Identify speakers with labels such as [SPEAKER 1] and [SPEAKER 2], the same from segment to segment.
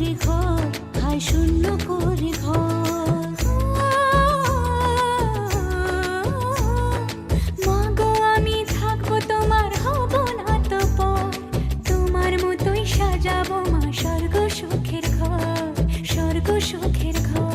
[SPEAKER 1] করে ঘর, হায় শূন্য করে ঘর। মা গো আমি থাকবো তোমার, হব না তো পর, তোমার মতোই সাজাবো মা স্বর্গ সুখের ঘর, স্বর্গ সুখের ঘর।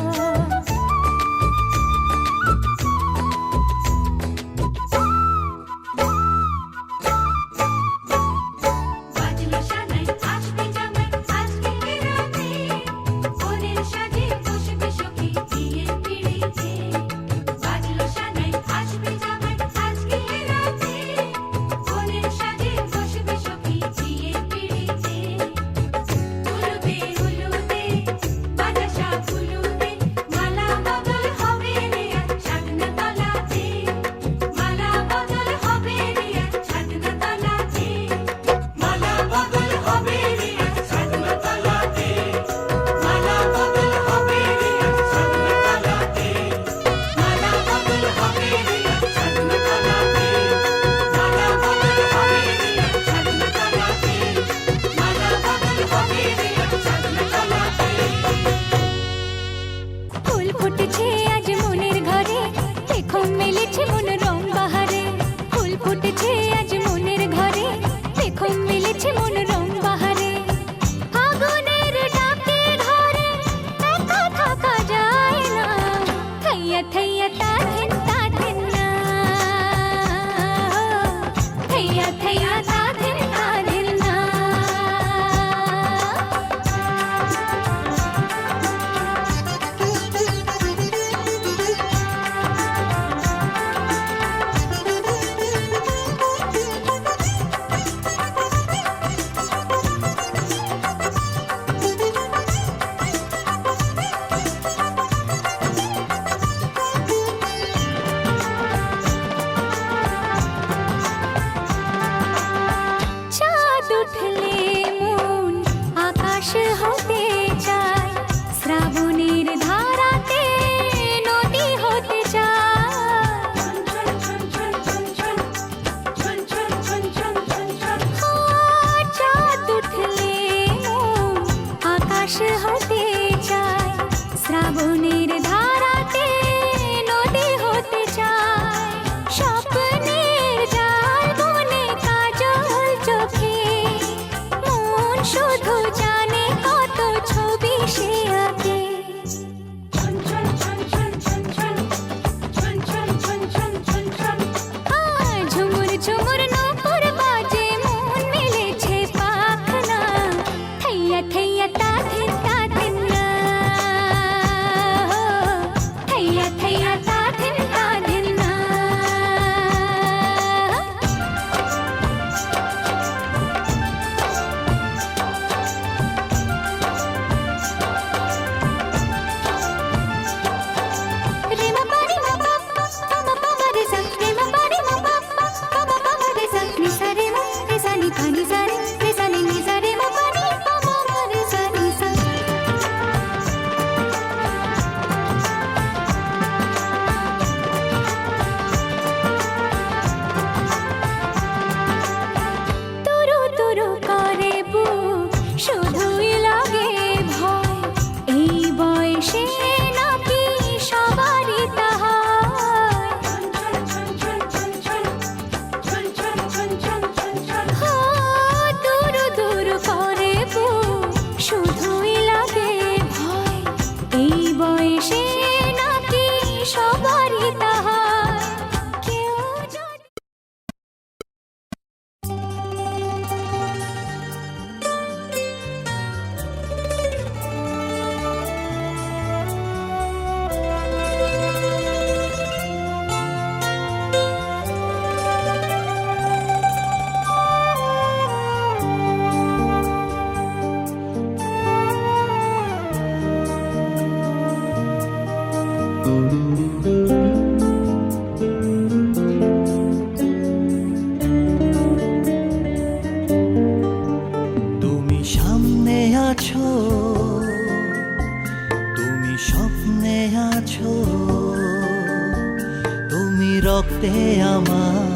[SPEAKER 2] রক্তে আমার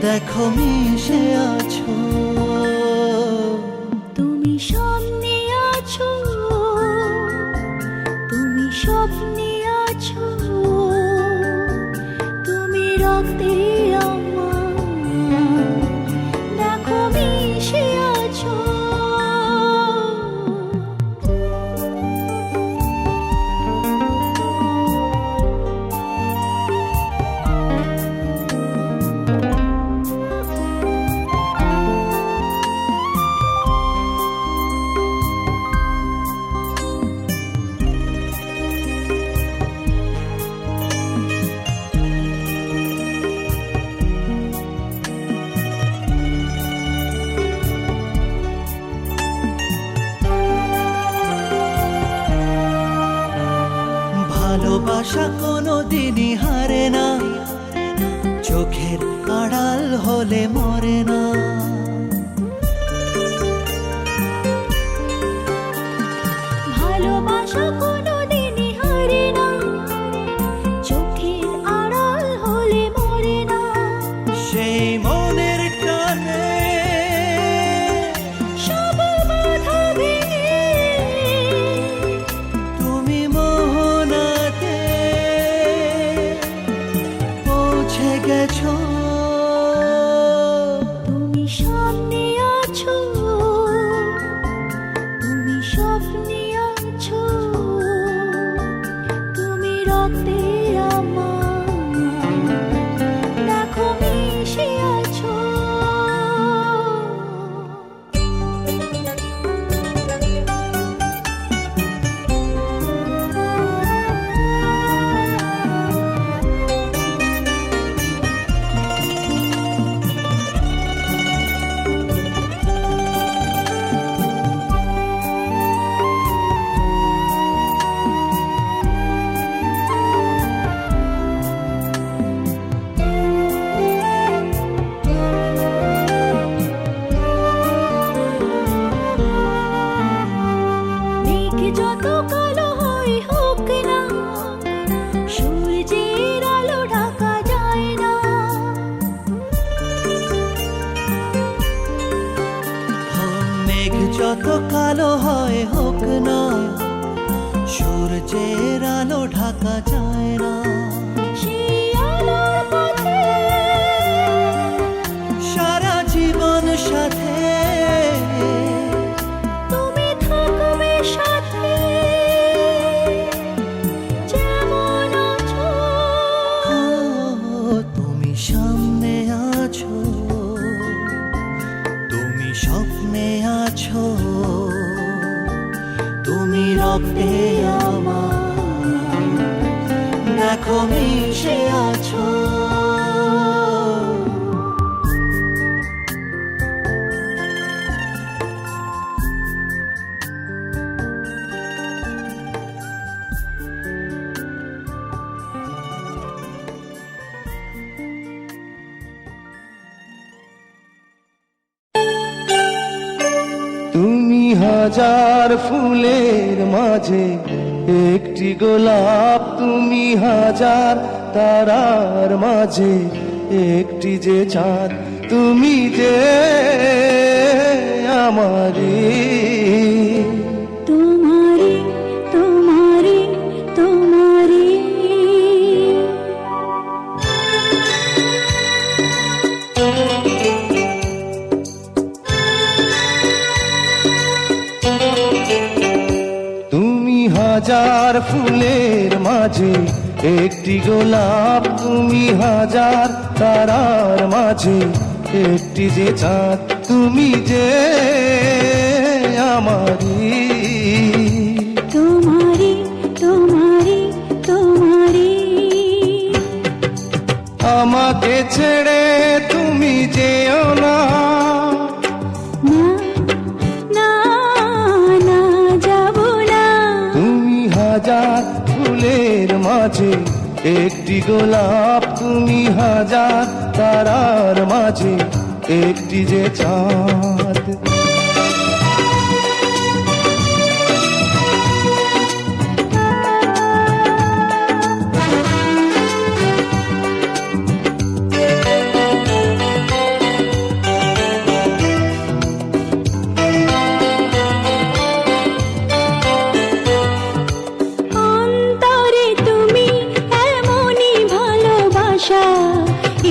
[SPEAKER 2] দেখো মিশে আছো
[SPEAKER 1] তুমি সামনে
[SPEAKER 2] ভালোবাসা কোনো দিনই হারে না, চোখের আড়াল হলে মরে না।
[SPEAKER 1] ভালোবাসা কোনোদিনই হারে না, চোখের আড়াল হলে মরে না।
[SPEAKER 2] সেই মনের টানে
[SPEAKER 1] সব বাধা ভেঙে
[SPEAKER 2] তুমি মোহনাতে পৌঁছে গেছো।
[SPEAKER 1] তুমি স্বপ্নে আছো, তুমি স্বপ্নে আছো, তুমি রক্তে আমার, দেখো মিশে আছো। মেঘ যত কালো হয় হোক না, সূর্যের আলো ঢাকা যায় না।
[SPEAKER 2] মেঘ যত কালো হয় হোক না, সূর্যের আলো ঢাকা যায় না।
[SPEAKER 1] সেই আলোর পথে
[SPEAKER 2] সারা জীবন সাথে
[SPEAKER 1] তুমি থাকবে সাথে, যেমন আছো।
[SPEAKER 2] তুমি সামনে আছো, তুমি স্বপ্নে আছো, তুমি রক্তে আমার, দেখো মিশে আছো।
[SPEAKER 3] তুমি হাজার ফুলের মাঝে একটি গোলাপ, তুমি হাজার তারার মাঝে একটি যে চাঁদ, তুমি যে আমারি।
[SPEAKER 1] তোমারি তোমারি তোমারি,
[SPEAKER 3] তুমি হাজার ফুলের মাঝে একটি গোলাপ, তুমি হাজার তারার মাঝে একটি যে চাঁদ, তুমি যে আমারি।
[SPEAKER 1] তোমারি তোমারি তোমারি,
[SPEAKER 3] আমাকে ছেড়ে তুমি যেও না,
[SPEAKER 1] না না না যাব না।
[SPEAKER 3] তুমি হাজার ফুলের মাঝে একটি গোলাপ, তুমি হাজার তারার মাঝে একটি যে চাঁদ।
[SPEAKER 1] অন্তরে তুমি এমনই ভালোবাসা,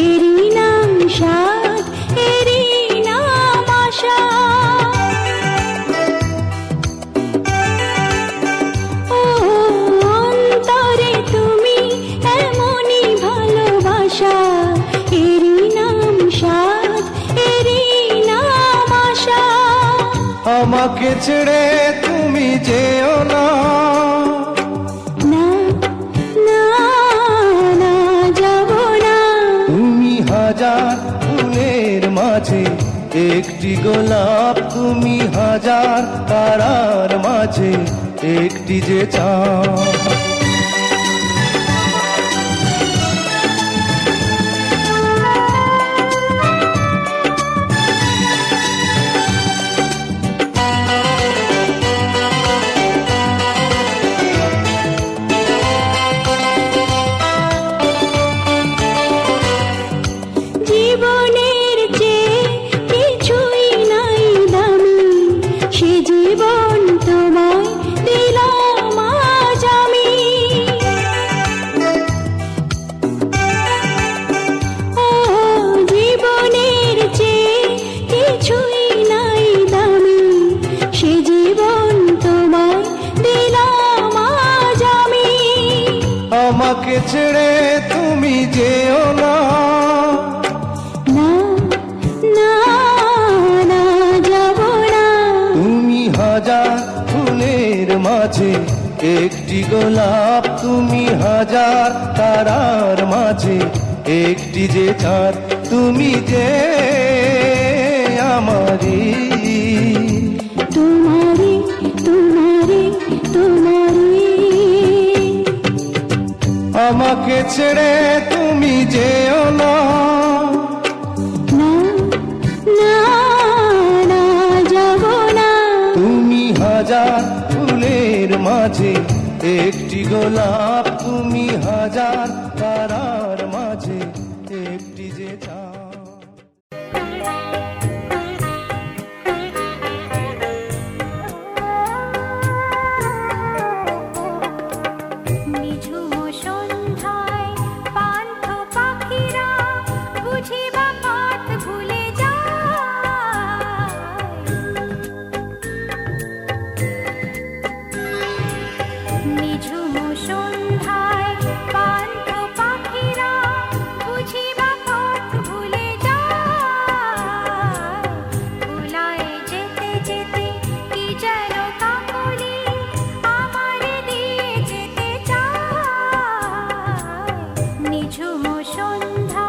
[SPEAKER 1] এরই নাম সাধ, এরই নাম আশা। ও অন্তরে তুমি এমনই ভালোবাসা, এরই নাম সাধ, এরই নাম আশা।
[SPEAKER 3] আমাকে ছেড়ে তুমি যেও না,
[SPEAKER 1] না না না যাব না।
[SPEAKER 3] তুমি হাজার ফুলের মাঝে একটি গোলাপ, তুমি হাজার তারার মাঝে একটি যে চাঁদ।
[SPEAKER 1] জীবন তোমায় দিলাম আজ আমি। ও জীবনের চেয়ে কিছুই নাই দামি, সে জীবন তোমায় দিলাম আজ আমি।
[SPEAKER 3] আমাকে ছেড়ে তুমি যেও না,
[SPEAKER 1] না না না যাব না।
[SPEAKER 3] তুমি হাজার ফুলের মাঝে একটি গোলাপ, তুমি হাজার তারার মাঝে একটি যে চাঁদ, তুমি যে আমারি।
[SPEAKER 1] তোমারে তোমারে তোমারে,
[SPEAKER 3] আমাকে ছেড়ে তুমি যেও না,
[SPEAKER 1] না না না যাব না।
[SPEAKER 3] তুমি হাজার ফুলের মাঝে একটি গোলাপ, তুমি হাজার তারার মাঝে একটি যে চাঁদ।
[SPEAKER 1] নিঝুম সন্ধ্যায় পান্থ পাখিরা বুঝি বা পথ ভুলে যায়। নিঝুম সন্ধ্যায় পান্থ পাখিরা বুঝি বা পথ ভুলে যায়। ভুলায় যেতে যেতে কি যেন কাকলি আমারে দিয়ে যেতে চায়। নিঝুম সন্ধ্যা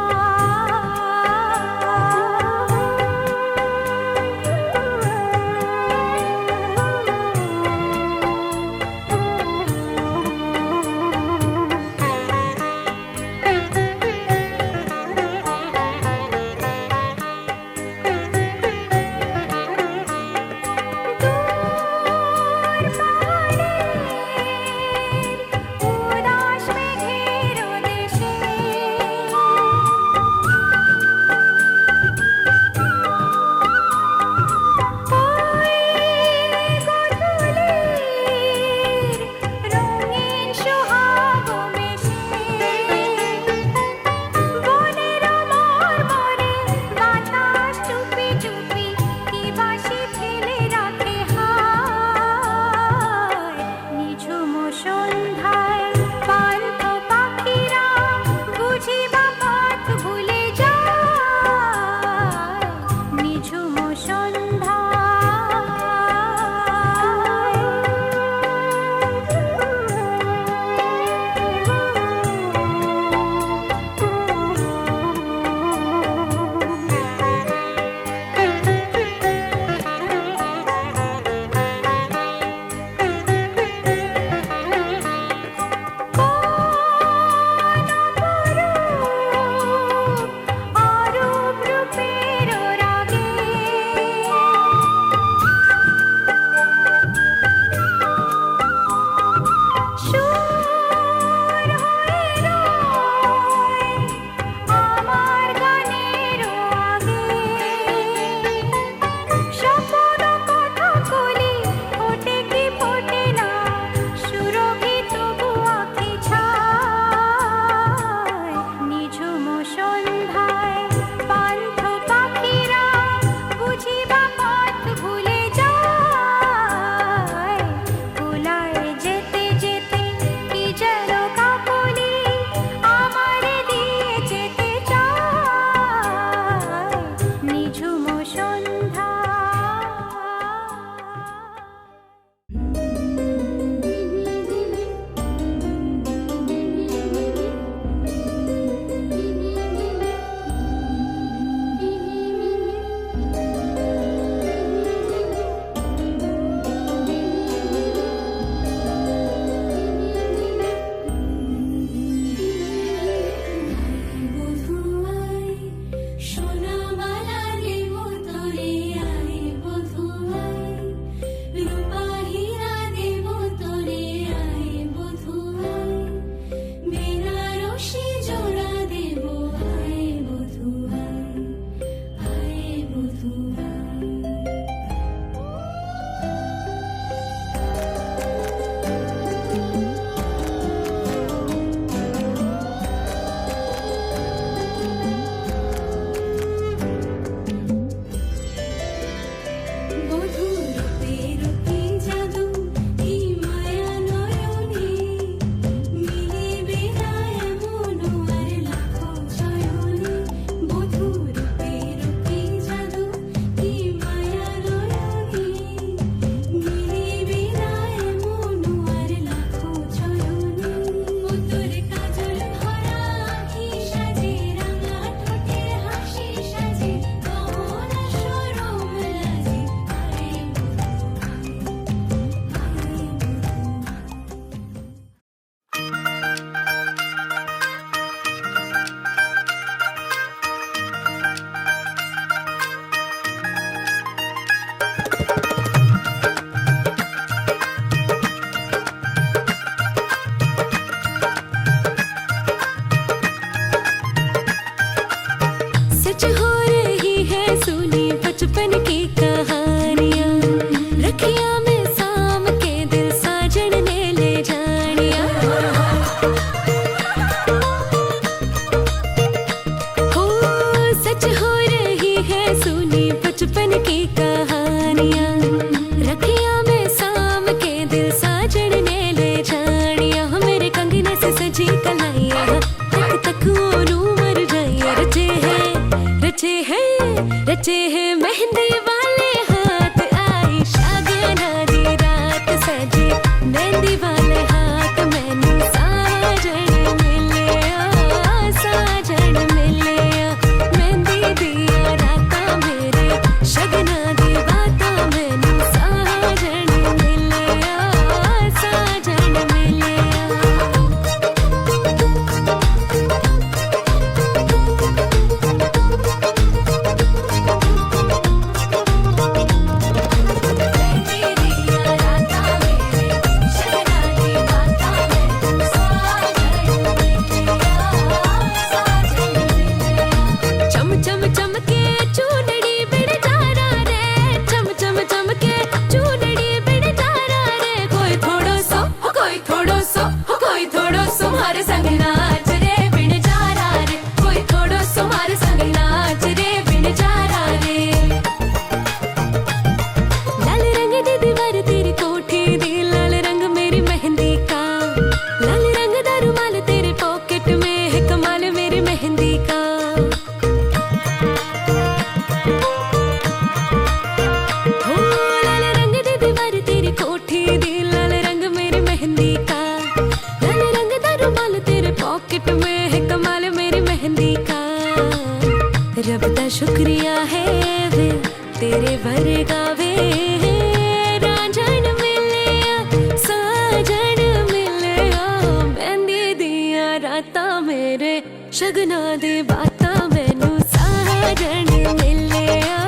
[SPEAKER 1] ਸ਼ਗਨਾਂ ਦੇ ਬਾਤਾਂ ਮੈਨੂੰ ਸਾਜਣ ਮਿਲਿਆ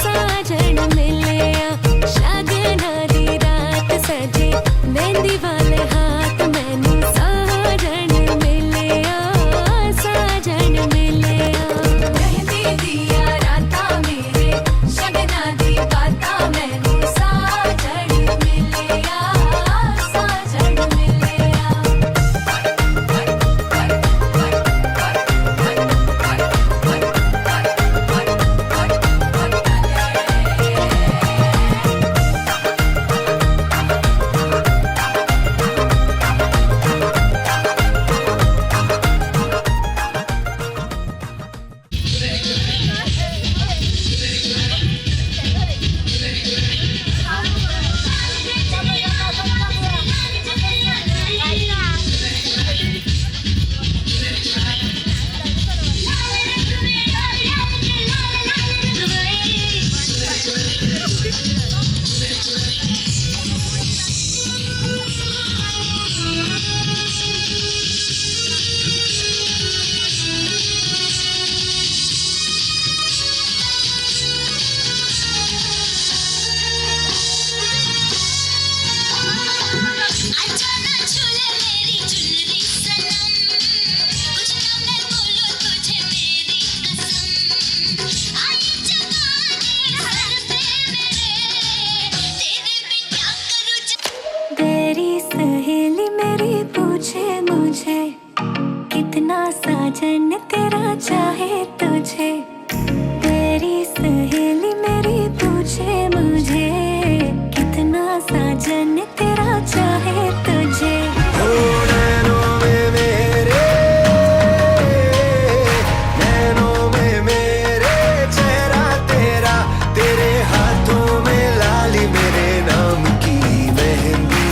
[SPEAKER 1] ਸਾਜਣ ਮਿਲਿਆ ਸ਼ਗਨਾਂ ਦੀ ਰਾਤ ਸਜੇ ਮਹਿੰਦੀ ਵਾਲੇ ਹੱਥ ਮੈਨੂੰ ਸਾਜਣ ਮਿਲਿਆ ਸਾਜਣ ਮਿਲਿਆ ਮਹਿੰਦੀ ਦੀਆਂ ਰਾਤਾਂ ਮੇਰੇ ਸ਼ਗਨਾਂ ਦੀ ਬਾਤਾਂ ਮੈਨੂੰ ਸਾਜਣ ਮਿਲਿਆ ਸਾਜਣ ਮਿਲਿਆ
[SPEAKER 4] अच्छा ना झूले मेरी झुलरी सनम कुछ ना मैं बोलूं तुझे मेरी कसम आई जवानी हर पे मेरे तेरे बिन क्या करूं
[SPEAKER 1] तेरी सहेली मेरी पूछे मुझे कितना साजन तेरा चाहे तुझे तेरी सहेली मेरी पूछे मुझे कितना साजन तेरा चाहे तुझे
[SPEAKER 3] नैनों में मेरे चेहरा तेरा तेरे हाथों में लाली मेरे नाम की मेहंदी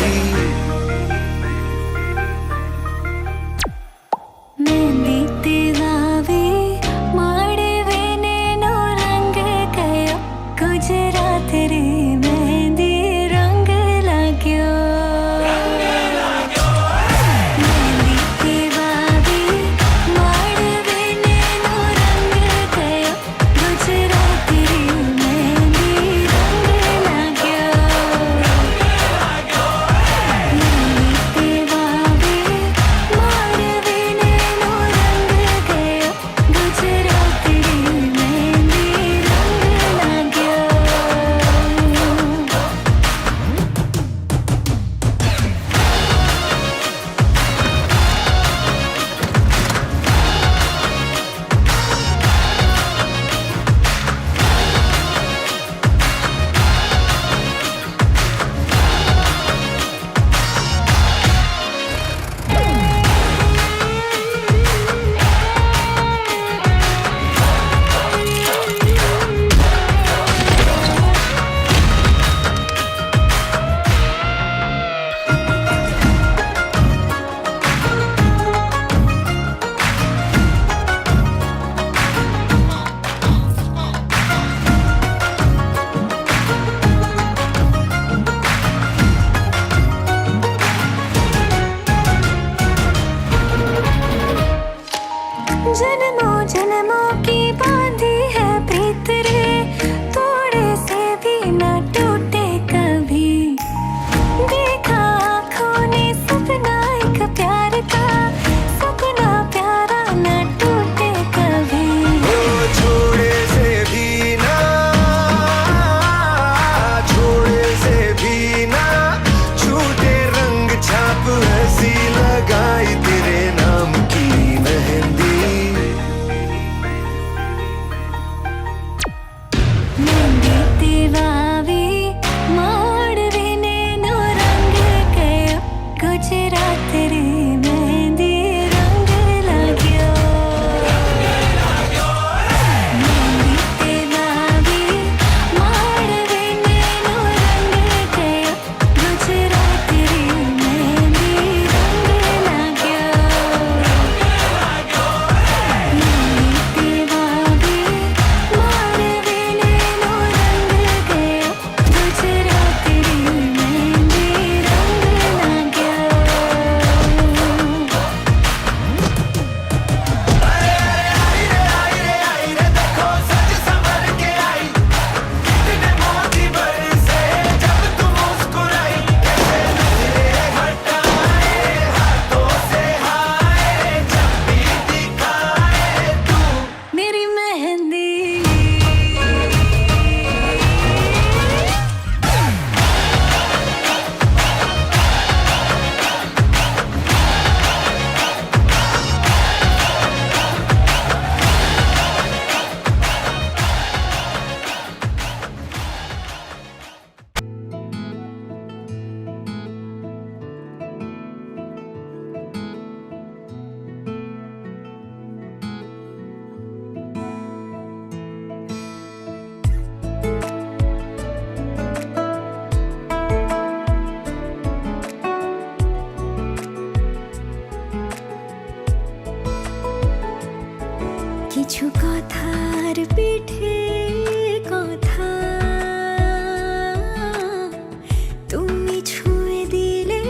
[SPEAKER 1] তুমি ছুঁয়ে দিলে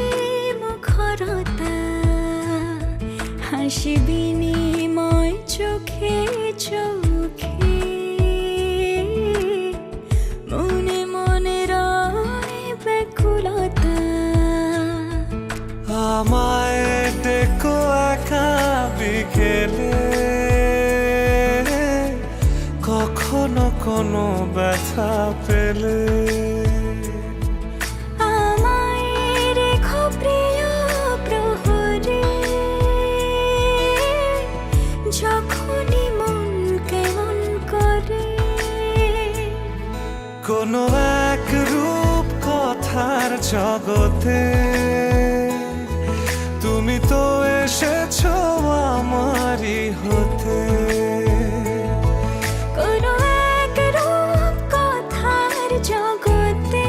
[SPEAKER 1] মুখরতা, হাসি বিনিময় চোখে চোখে, মনে মনে রয় ব্যাকুলতা।
[SPEAKER 2] আমায় ডেকো একা বিকেলে, কখনো কোনো ব্যথা পেলে।
[SPEAKER 1] আমায় রেখো প্রিয় প্রহরে, যখনই মন কেমন করে।
[SPEAKER 2] কোনো এক রূপ কথার জগতে তুমি তো এসেছো আমারই হতে।
[SPEAKER 1] কোনো এক রূপ কথার জগতে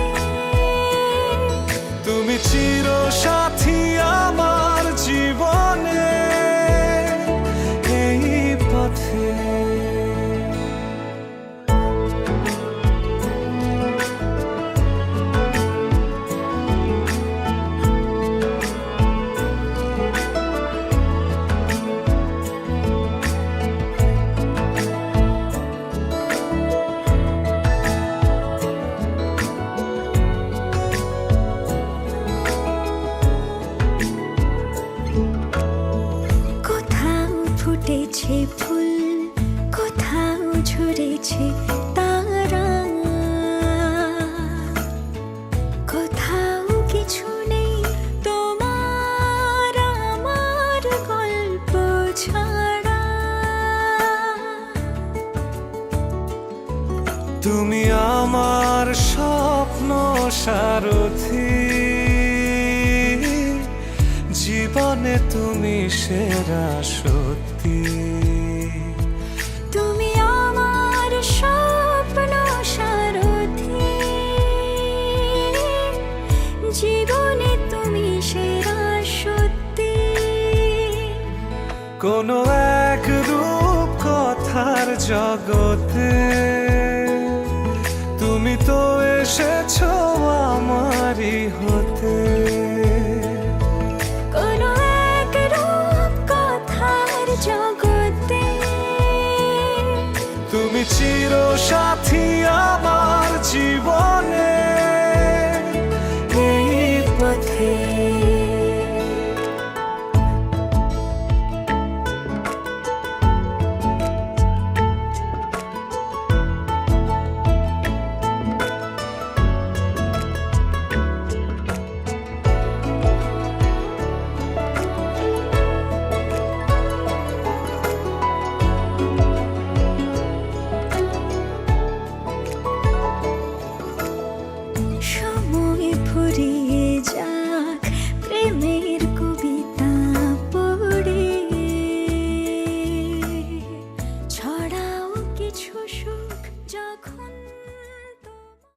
[SPEAKER 2] তুমি চিরসাথী আমার জীবনে, এই পথে।
[SPEAKER 1] কোথাও ফুটেছে ফুল, কোথাও ঝরেছে তারা, কোথাও কিছু নেই তোমার আমার গল্প ছাড়া।
[SPEAKER 2] তুমি আমার স্বপ্ন সারথি, জীবনে তুমি সেরা সত্যি।
[SPEAKER 1] তুমি আমার স্বপ্ন সারথি, জীবনে তুমি সেরা সত্যি।
[SPEAKER 2] কোনো এক রূপ কথার জগতে তুমি তো এসেছো আমারই হতে।
[SPEAKER 1] কোনো এক রূপ কথার জগতে
[SPEAKER 2] তুমি চিরসাথী আমার জীবনে, এই পথে।
[SPEAKER 1] সময় ফুরিয়ে যাক, প্রেমের